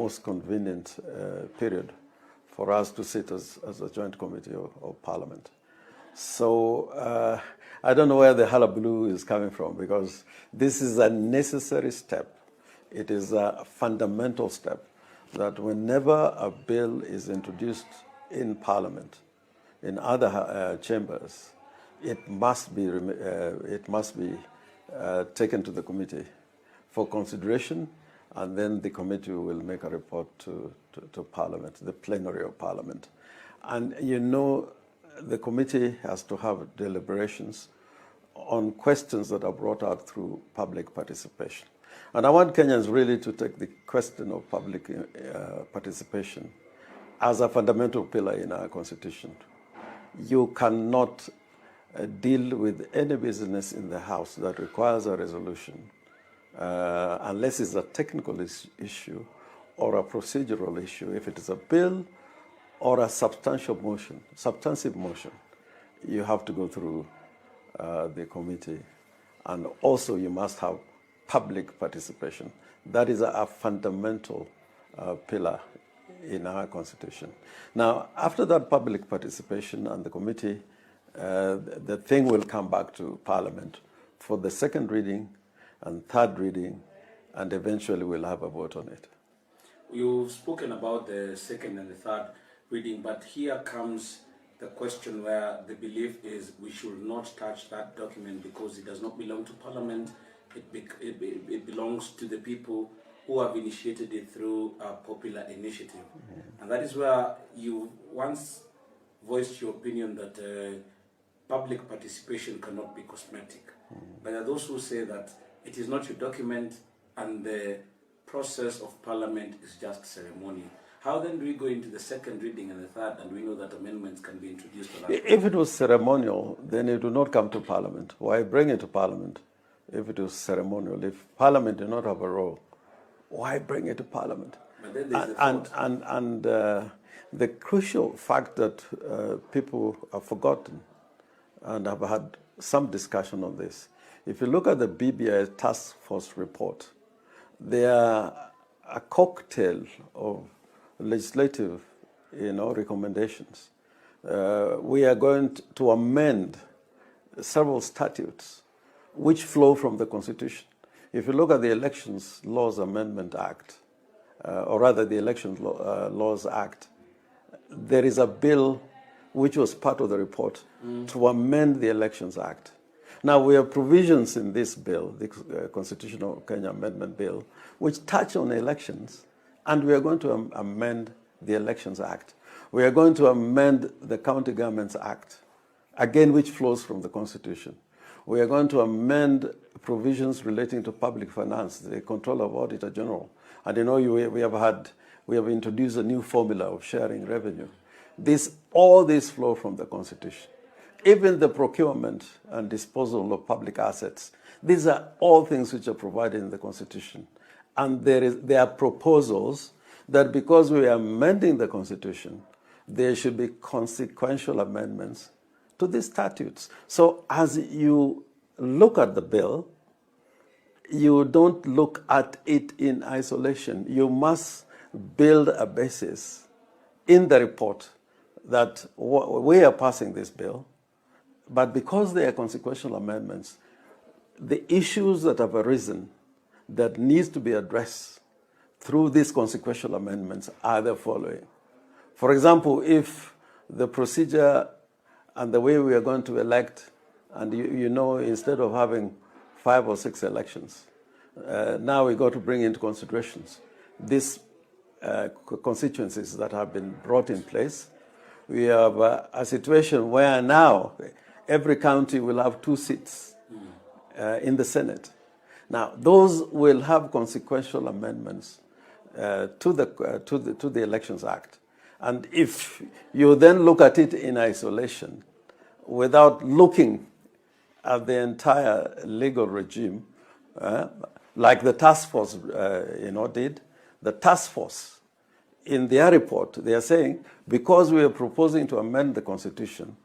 most convenient period for us to sit as a joint committee of Parliament. So I don't know where the hullabaloo is coming from, because this is a necessary step. It is a fundamental step that whenever a bill is introduced in Parliament, in other chambers, it must be taken to the committee for consideration, and then the committee will make a report to Parliament, the plenary of Parliament. And you know, the committee has to have deliberations on questions that are brought out through public participation. And I want Kenyans really to take the question of public participation as a fundamental pillar in our constitution. You cannot deal with any business in the House that requires a resolution unless it's a technical issue or a procedural issue. If it is a bill or a substantive motion, you have to go through the committee. And also you must have public participation. That is a fundamental pillar in our constitution. Now, after that public participation and the committee, the thing will come back to Parliament for the second reading and third reading, and eventually we'll have a vote on it. You've spoken about the second and the third reading, but here comes the question where the belief is we should not touch that document because it does not belong to Parliament. It belongs to the people who have initiated it through a popular initiative. Mm-hmm. And that is where you once voiced your opinion that public participation cannot be cosmetic. Mm-hmm. But there are those who say that it is not your document and the process of Parliament is just ceremonial. How then do we go into the second reading and the third, and we know that amendments can be introduced to that? If it was ceremonial, then it would not come to Parliament. Why bring it to Parliament if it was ceremonial? If Parliament did not have a role, why bring it to Parliament? But then there's the crucial fact that people have forgotten and have had some discussion on this. If you look at the BBI task force report, they are a cocktail of legislative, recommendations. We are going to amend several statutes which flow from the Constitution. If you look at the Elections Laws Amendment Act, or rather the Elections Laws Act, there is a bill which was part of the report to amend the Elections Act. Now, we have provisions in this bill, the Constitutional Kenya Amendment Bill, which touch on elections, and we are going to amend the Elections Act. We are going to amend the County Governments Act, again, which flows from the Constitution. We are going to amend provisions relating to public finance, the control of Auditor General. And we have introduced a new formula of sharing revenue. All these flow from the Constitution. Even the procurement and disposal of public assets, these are all things which are provided in the Constitution. And there are proposals that because we are amending the Constitution, there should be consequential amendments to the statutes. So as you look at the bill, you don't look at it in isolation. You must build a basis in the report that we are passing this bill, but because they are consequential amendments, the issues that have arisen that needs to be addressed through these consequential amendments are the following. For example, if the procedure and the way we are going to elect, and instead of having 5 or 6 elections, now we got to bring into considerations these constituencies that have been brought in place. We have a situation where now every county will have 2 seats in the Senate. Now, those will have consequential amendments to the Elections Act. And if you then look at it in isolation, without looking at the entire legal regime, like the task force did, the task force, in their report, they are saying, because we are proposing to amend the Constitution,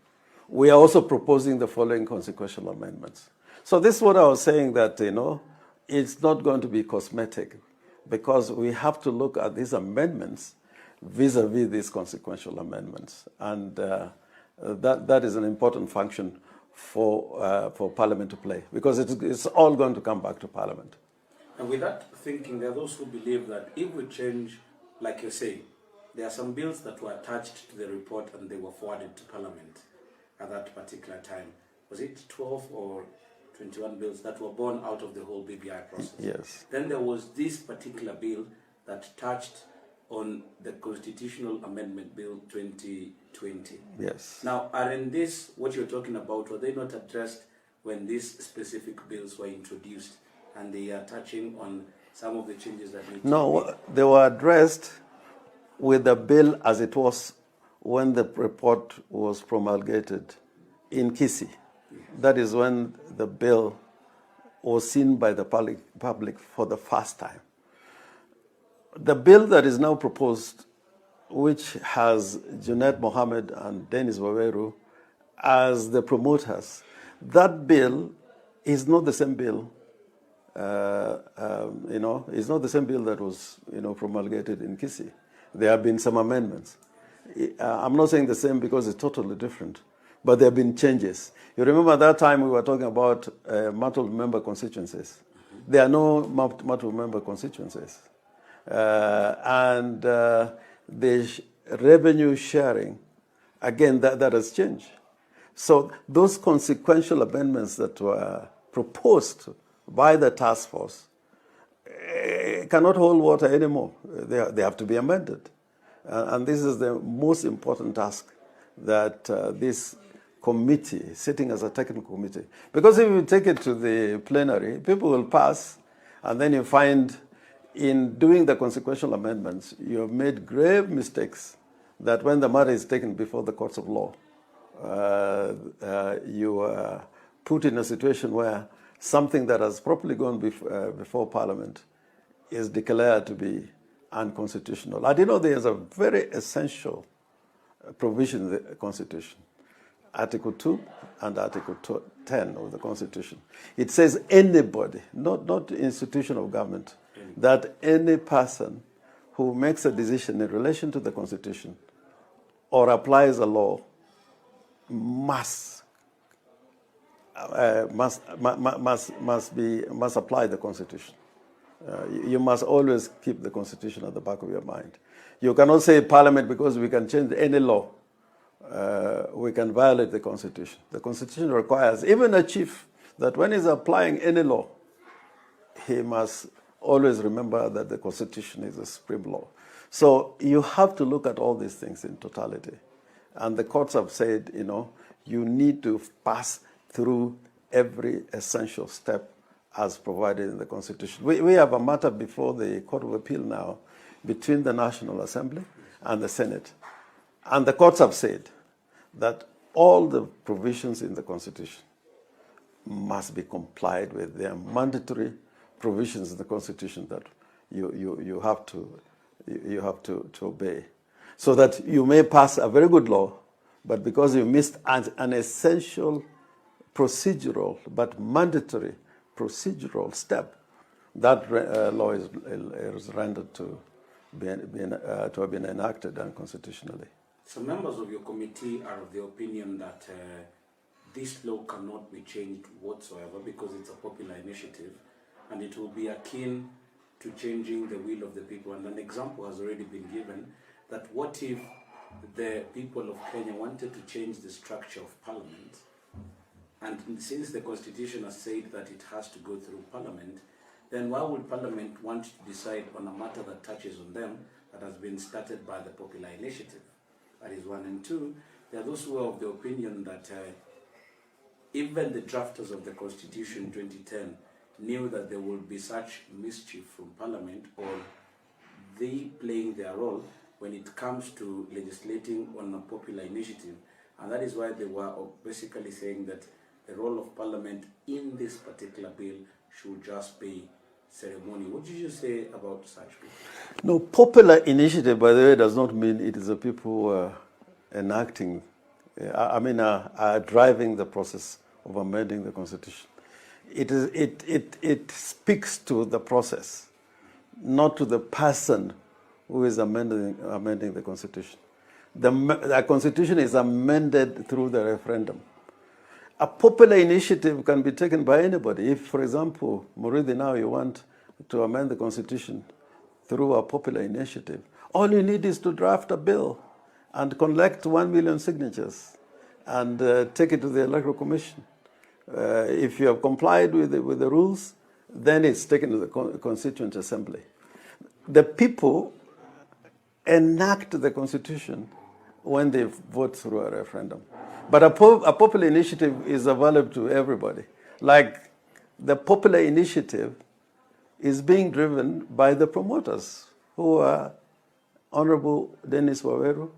we are also proposing the following consequential amendments. So this is what I was saying, that, it's not going to be cosmetic. because we have to look at these amendments vis-a-vis these consequential amendments. And that is an important function for Parliament to play, because it's all going to come back to Parliament. And with that thinking, there are those who believe that if we change, like you say, there are some bills that were attached to the report and they were forwarded to Parliament at that particular time. Was it 12 or 21 bills that were born out of the whole BBI process? Yes. Then there was this particular bill that touched on the Constitutional Amendment Bill 2020. Yes. Now, aren't this, what you're talking about, were they not addressed when these specific bills were introduced, and they are touching on some of the changes that need to be made? They were addressed with the bill as it was when the report was promulgated in Kisii. Yes. That is when the bill was seen by the public for the first time. The bill that is now proposed, which has Junaid Mohammed and Dennis Waweru as the promoters, that bill is not the same bill. It's not the same bill that was, promulgated in Kisii. There have been some amendments. I'm not saying the same because it's totally different, but there have been changes. You remember that time we were talking about multi-member constituencies. There are no multi-member constituencies. And the revenue sharing, again, that has changed. So those consequential amendments that were proposed by the task force cannot hold water anymore. They have to be amended. And this is the most important task that this committee, sitting as a technical committee, because if you take it to the plenary, people will pass, and then you find in doing the consequential amendments, you have made grave mistakes that when the matter is taken before the courts of law, you are put in a situation where something that has properly gone before Parliament is declared to be unconstitutional. I know there is a very essential provision in the Constitution, Article 2 and Article 10 of the Constitution. It says anybody, not institution of government, that any person who makes a decision in relation to the Constitution or applies a law must apply the Constitution. You must always keep the Constitution at the back of your mind. You cannot say Parliament, because we can change any law, we can violate the Constitution. The Constitution requires even a chief that when he's applying any law, he must always remember that the Constitution is a supreme law. So you have to look at all these things in totality. And the courts have said, you need to pass through every essential step as provided in the Constitution. We have a matter before the Court of Appeal now between the National Assembly and the Senate. And the courts have said that all the provisions in the Constitution must be complied with. They are mandatory provisions in the Constitution that you have to obey, so that you may pass a very good law, but because you missed an essential procedural but mandatory procedural step, that law is rendered to have been enacted unconstitutionally. Some members of your committee are of the opinion that this law cannot be changed whatsoever because it's a popular initiative, and it will be akin to changing the will of the people. And an example has already been given, that what if the people of Kenya wanted to change the structure of Parliament, and since the Constitution has said that it has to go through Parliament, then why would Parliament want to decide on a matter that touches on them that has been started by the popular initiative? That is one. And two, there are those who are of the opinion that even the drafters of the Constitution 2010 knew that there would be such mischief from Parliament, or they playing their role when it comes to legislating on a popular initiative. And that is why they were basically saying that the role of Parliament in this particular bill should just be ceremony. What did you say about such people? No, popular initiative, by the way, does not mean it is the people who are enacting, are driving the process of amending the Constitution. It speaks to the process, not to the person who is amending the Constitution. The Constitution is amended through the referendum. A popular initiative can be taken by anybody. If, for example, Murithi, now you want to amend the Constitution through a popular initiative, all you need is to draft a bill and collect 1 million signatures and take it to the Electoral Commission. If you have complied with the rules, then it's taken to the Constituent Assembly. The people enact the Constitution when they vote through a referendum. But a popular initiative is available to everybody. Like the popular initiative is being driven by the promoters, who are Honorable Dennis Waweru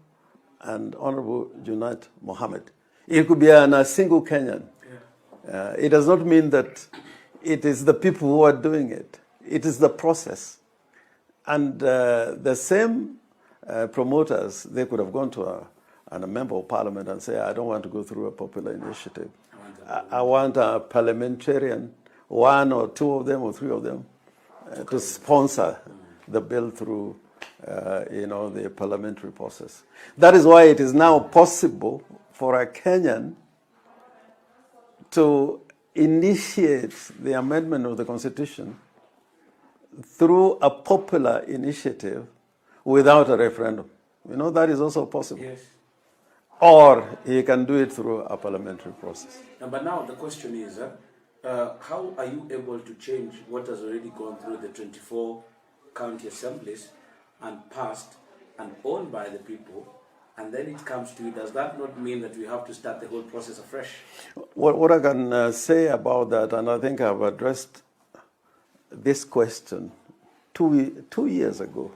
and Honorable Junaid Mohammed. It could be a single Kenyan. It does not mean that it is the people who are doing it. It is the process. And the same promoters, they could have gone to a member of parliament and say, I don't want to go through a popular initiative. I want a parliamentarian, one or two of them or three of them, to sponsor the bill through the parliamentary process. That is why it is now possible for a Kenyan to initiate the amendment of the Constitution through a popular initiative without a referendum. That is also possible. Yes. Or he can do it through a parliamentary process. But now the question is, how are you able to change what has already gone through the 24 county assemblies and passed and owned by the people, and then it comes to you? Does that not mean that we have to start the whole process afresh? What I can say about that, and I think I've addressed this question two years ago.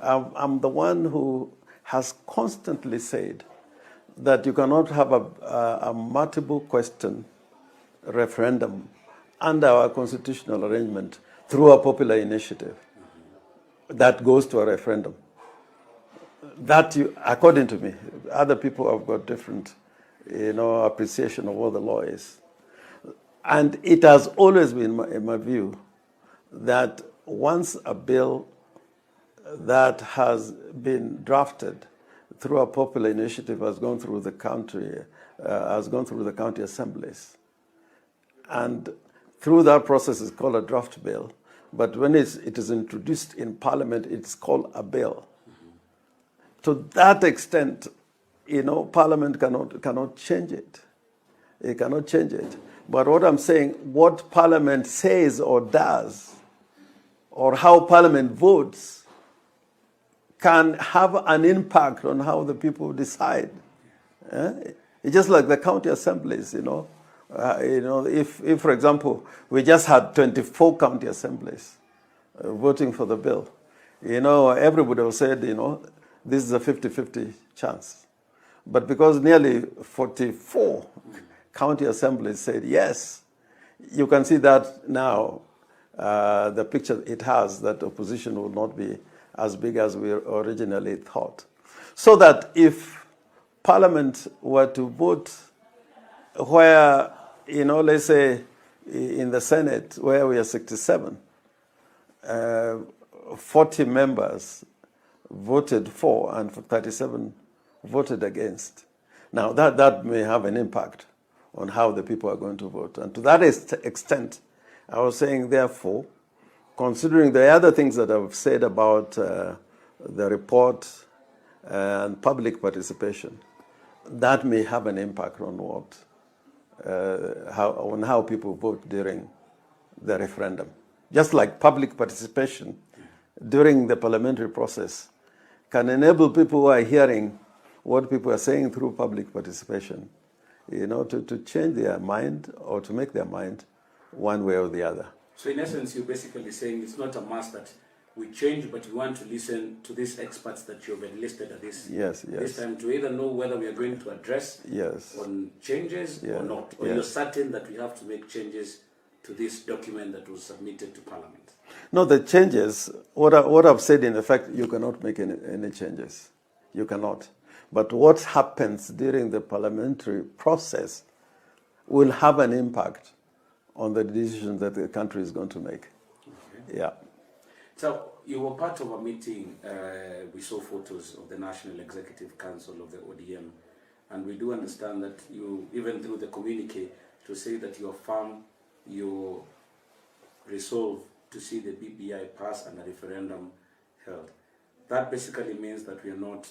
I'm the one who has constantly said that you cannot have a multiple question referendum under our constitutional arrangement through a popular initiative that goes to a referendum. That, according to me, other people have got different, appreciation of what the law is. And it has always been, in my view, that once a bill that has been drafted through a popular initiative has gone through the county assemblies, and through that process is called a draft bill. But when it is introduced in Parliament, it's called a bill. To that extent, Parliament cannot change it. It cannot change it. But what I'm saying, what Parliament says or does, or how Parliament votes, can have an impact on how the people decide. It's just like the county assemblies, if, for example, we just had 24 county assemblies voting for the bill, everybody would have said, this is a 50-50 chance. But because nearly 44 county assemblies said yes, you can see that now, the picture it has, that opposition will not be as big as we originally thought. So that if Parliament were to vote where, let's say in the Senate, where we are 67, 40 members voted for and 37 voted against. Now, that may have an impact on how the people are going to vote. And to that extent, I was saying, therefore, considering the other things that I've said about the report and public participation, that may have an impact on how people vote during the referendum. Just like public participation during the parliamentary process can enable people who are hearing what people are saying through public participation, to change their mind or to make their mind one way or the other. So in essence, you're basically saying it's not a must that we change, but we want to listen to these experts that you've enlisted at this time to either know whether we are going to address on changes or not. Or you're certain that we have to make changes to this document that was submitted to Parliament? No, the changes, what I've said in effect, you cannot make any changes. You cannot. But what happens during the parliamentary process will have an impact on the decision that the country is going to make. Okay. Yeah. So you were part of a meeting, we saw photos of the National Executive Council of the ODM, and we do understand that you, even through the communique, to say that you're firm, you resolve to see the BBI pass and a referendum held. That basically means that we are not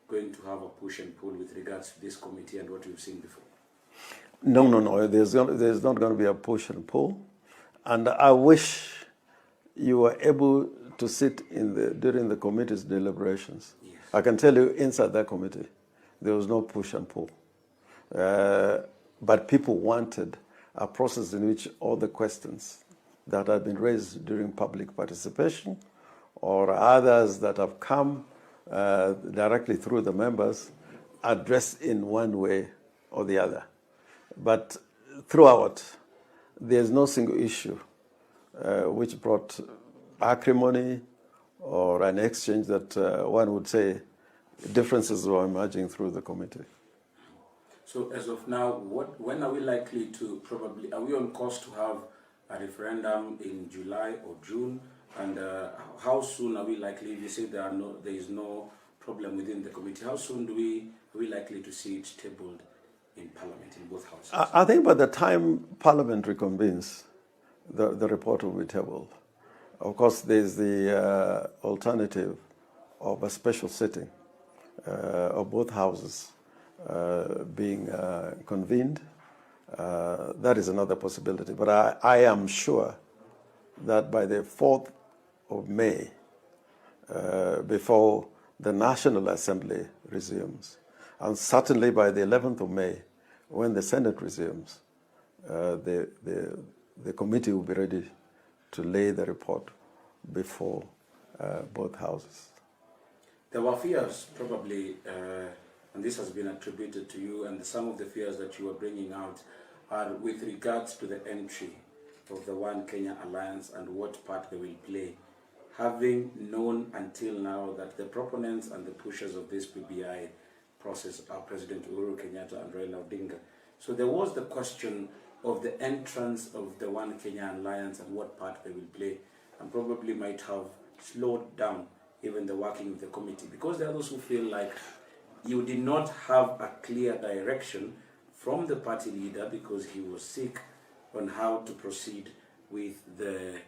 going to have a push and pull with regards to this committee and what we've seen before. No. There's not going to be a push and pull. And I wish you were able to sit during the committee's deliberations. Yes. I can tell you inside that committee, there was no push and pull. But people wanted a process in which all the questions that had been raised during public participation or others that have come directly through the members addressed in one way or the other. But throughout, there's no single issue which brought acrimony or an exchange that one would say differences were emerging through the committee. So as of now, when are we likely to are we on course to have a referendum in July or June? And how soon are we likely, if you say there is no problem within the committee, how soon are we likely to see it tabled in Parliament, in both houses? I think by the time Parliament reconvenes, the report will be tabled. Of course, there's the alternative of a special sitting of both houses being convened. That is another possibility. But I am sure that by the 4th of May, before the National Assembly resumes, and certainly by the 11th of May, when the Senate resumes, the committee will be ready to lay the report before both houses. There were fears, probably, and this has been attributed to you, and some of the fears that you are bringing out are with regards to the entry of the One Kenya Alliance and what part they will play, having known until now that the proponents and the pushers of this PBI process are President Uhuru Kenyatta and Raila Odinga. So there was the question of the entrance of the One Kenya Alliance and what part they will play, and probably might have slowed down even the working of the committee, because there are those who feel like you did not have a clear direction from the party leader because he was sick on how to proceed with the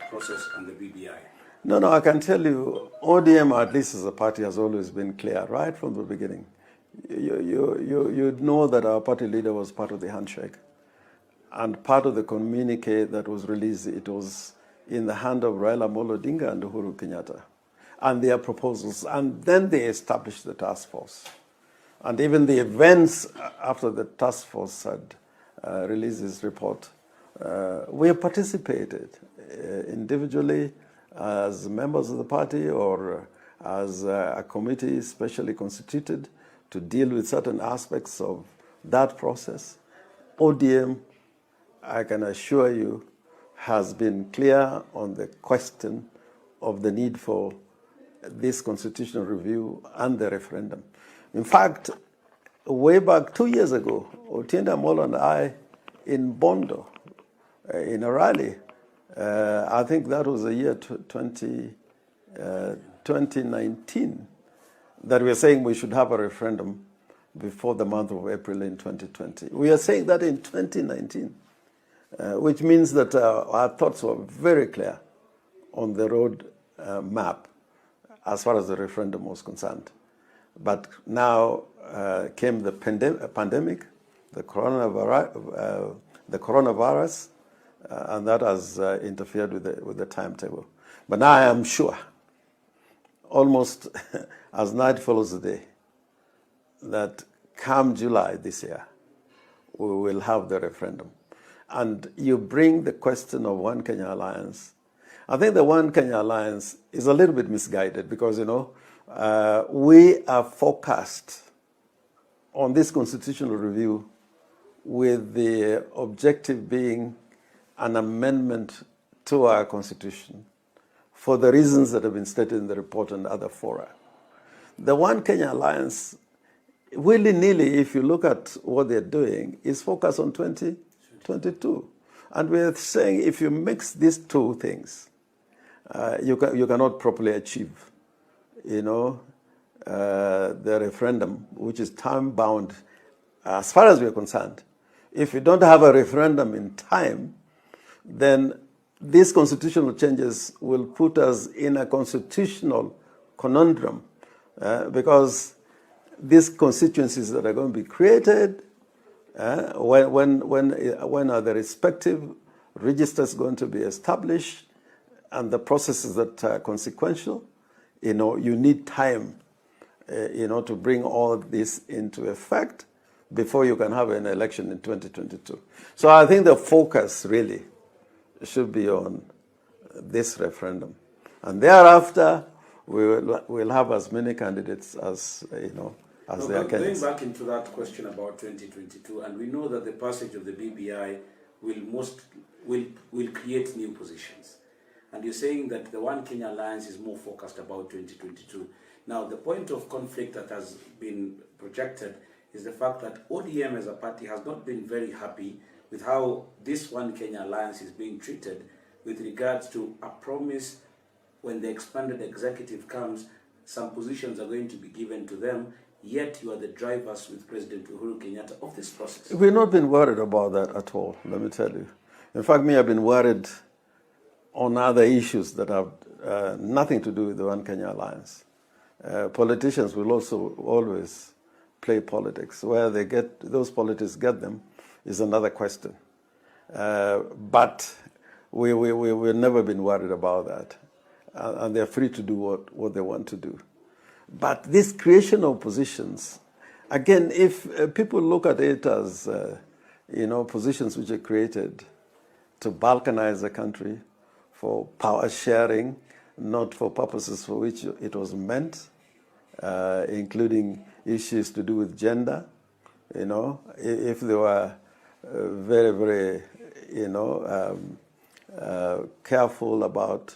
process and the BBI. No, I can tell you, ODM, at least as a party, has always been clear right from the beginning. You know that our party leader was part of the handshake. And part of the communique that was released, it was in the hand of Raila Amolo Odinga and Uhuru Kenyatta and their proposals. And then they established the task force. And even the events after the task force had released this report, we participated individually as members of the party or as a committee specially constituted to deal with certain aspects of that process. ODM, I can assure you, has been clear on the question of the need for this constitutional review and the referendum. In fact, way back 2 years ago, Otiende Amolo and I in Bondo, in a rally, I think that was the year 2019, that we are saying we should have a referendum before the month of April in 2020. We are saying that in 2019, which means that our thoughts were very clear on the road map as far as the referendum was concerned. But now came the pandemic, the coronavirus, and that has interfered with the timetable. But now I am sure, almost as night follows the day, that come July this year, we will have the referendum. And you bring the question of One Kenya Alliance. I think the One Kenya Alliance is a little bit misguided because, we are focused on this constitutional review with the objective being an amendment to our constitution for the reasons that have been stated in the report and other fora. The One Kenya Alliance, willy-nilly, if you look at what they're doing, is focused on 2022. And we're saying if you mix these two things, you cannot properly achieve, the referendum, which is time-bound as far as we're concerned. If we don't have a referendum in time, then these constitutional changes will put us in a constitutional conundrum because these constituencies that are going to be created, when are the respective registers going to be established, and the processes that are consequential, you need time, to bring all this into effect before you can have an election in 2022. So I think the focus really should be on this referendum. And thereafter, we'll have as many candidates as, as there are candidates. Going back into that question about 2022, and we know that the passage of the BBI will create new positions. And you're saying that the One Kenya Alliance is more focused about 2022. Now, the point of conflict that has been projected is the fact that ODM as a party has not been very happy with how this One Kenya Alliance is being treated with regards to a promise when the expanded executive comes, some positions are going to be given to them, yet you are the drivers with President Uhuru Kenyatta of this process. We've not been worried about that at all, let me tell you. In fact, I've been worried on other issues that have nothing to do with the One Kenya Alliance. Politicians will also always play politics. Where they get those politics get them is another question. But we've never been worried about that. And they're free to do what they want to do. But this creation of positions, again, if people look at it as, positions which are created to balkanize the country for power sharing, not for purposes for which it was meant, including issues to do with gender, if they were very, very, careful about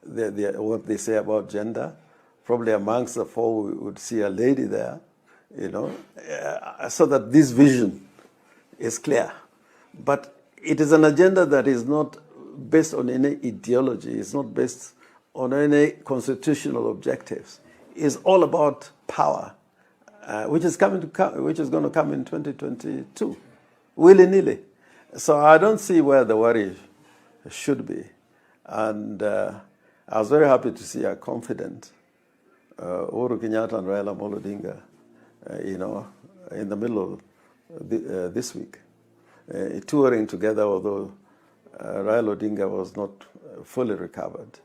what they say about gender, probably amongst the four we would see a lady there, so that this vision is clear. But it is an agenda that is not based on any ideology. It's not based on any constitutional objectives. It's all about power, which is going to come in 2022, willy-nilly. So I don't see where the worry should be. And I was very happy to see a confident Uhuru Kenyatta and Raila Amolo Odinga, in the middle of this week, touring together, although Raila Odinga was not fully recovered,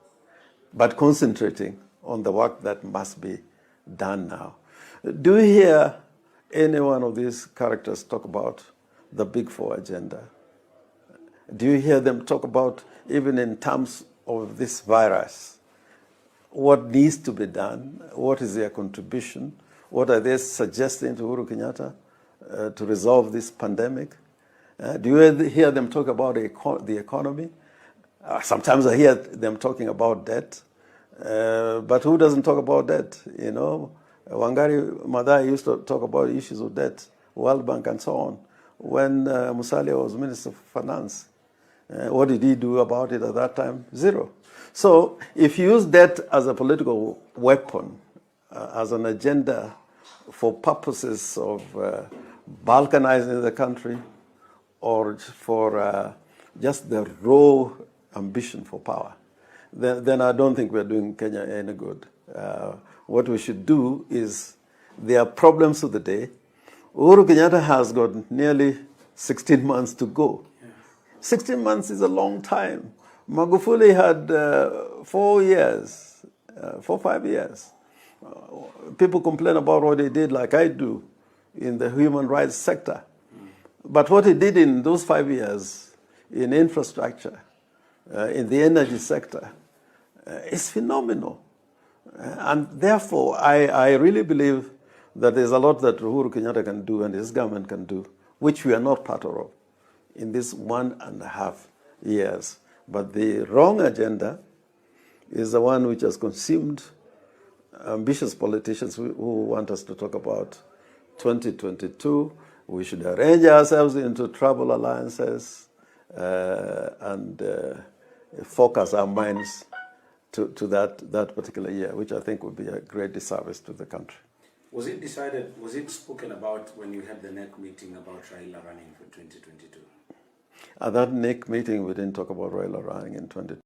but concentrating on the work that must be done now. Do you hear any one of these characters talk about the Big Four agenda? Do you hear them talk about, even in terms of this virus, what needs to be done? What is their contribution? What are they suggesting to Uhuru Kenyatta to resolve this pandemic? Do you hear them talk about the economy? Sometimes I hear them talking about debt. But who doesn't talk about debt? Wangari Maathai used to talk about issues of debt, World Bank and so on. When Musalia was Minister of Finance, what did he do about it at that time? Zero. So if you use debt as a political weapon, as an agenda for purposes of balkanizing the country, or for just the raw ambition for power, then I don't think we're doing Kenya any good. What we should do is, there are problems of the day. Uhuru Kenyatta has got nearly 16 months to go. 16 months is a long time. Magufuli had 4 years, 5 years. People complain about what he did, like I do, in the human rights sector. But what he did in those 5 years in infrastructure, in the energy sector, is phenomenal. And therefore, I really believe that there's a lot that Uhuru Kenyatta can do and his government can do, which we are not part of in this 1.5 years. But the wrong agenda is the one which has consumed ambitious politicians who want us to talk about 2022. We should arrange ourselves into tribal alliances and focus our minds to that particular year, which I think would be a great disservice to the country. Was it spoken about when you had the NEC meeting about Raila running for 2022? At that NEC meeting, we didn't talk about Raila running in 2022.